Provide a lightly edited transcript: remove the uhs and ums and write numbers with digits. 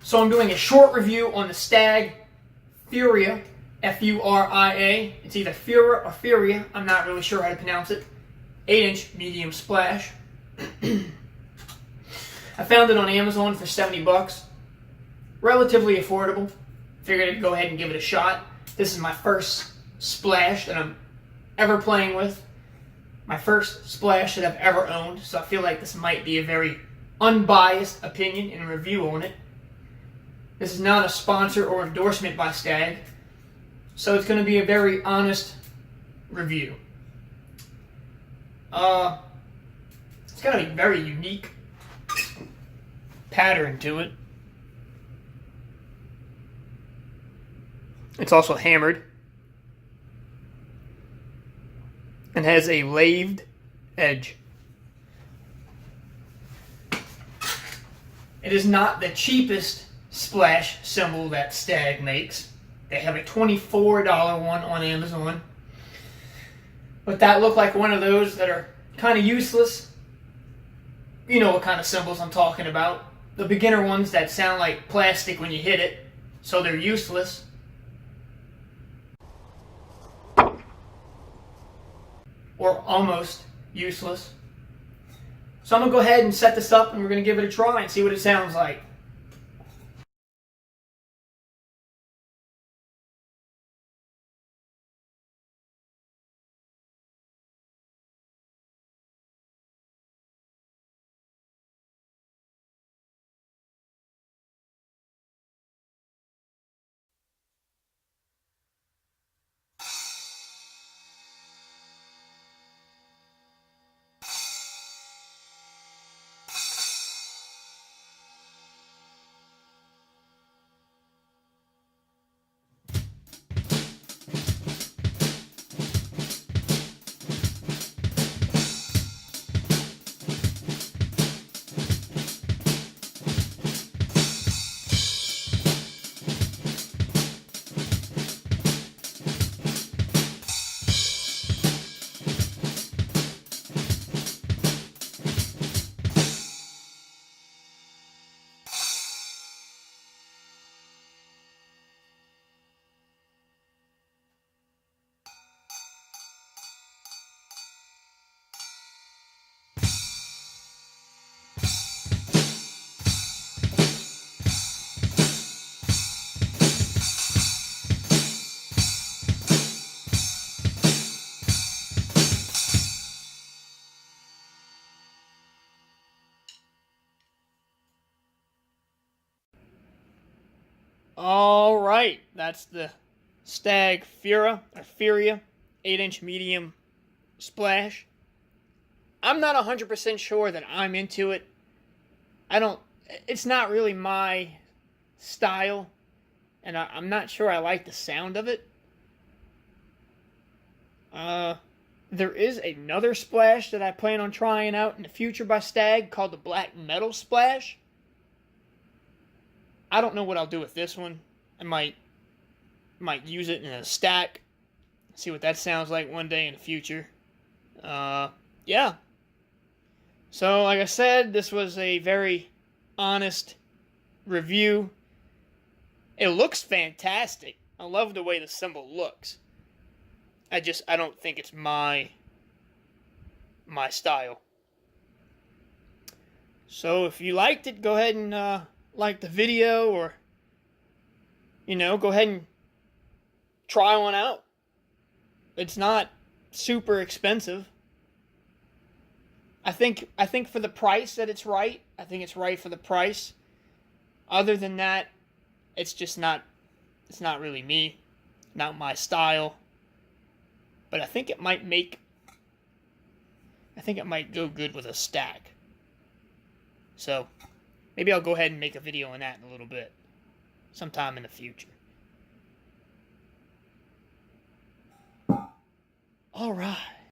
So I'm doing a short review on the Stagg Furia, F-U-R-I-A. It's either Furia or Furia. I'm not really sure how to pronounce it. 8-inch medium splash. I found it on Amazon for 70 bucks. Relatively affordable. Figured I'd go ahead and give it a shot. This is my first splash that I'm ever playing with. My first splash that I've ever owned. So I feel like this might be a very unbiased opinion and review on it. This is not a sponsor or endorsement by Stagg. So it's going to be a very honest review. It's got a very unique pattern to it. It's also hammered and has a lathed edge. It is not the cheapest splash cymbal that Stagg makes. They have a $24 one on Amazon. But that looked like one of those that are kind of useless. You know what kind of cymbals I'm talking about. The beginner ones that sound like plastic when you hit it, so they're useless. Or almost useless. So I'm going to go ahead and set this up and we're going to give it a try and see what it sounds like. Alright, that's the Stagg Furia 8-inch medium splash. I'm not 100% sure that I'm into it. It's not really my style, and I'm not sure I like the sound of it. There is another splash that I plan on trying out in the future by Stagg called the Black Metal Splash. I don't know what I'll do with this one. I might use it in a stack. See what that sounds like one day in the future. Yeah. So, like I said, this was a very honest review. It looks fantastic. I love the way the cymbal looks. I don't think it's my style. So, if you liked it, go ahead and like the video, or go ahead and try one out. It's not super expensive. I think for the price that it's right. I think it's right for the price. Other than that, it's not really me, not my style. But I think it might go good with a stack. So maybe I'll go ahead and make a video on that in a little bit. Sometime in the future. Alright.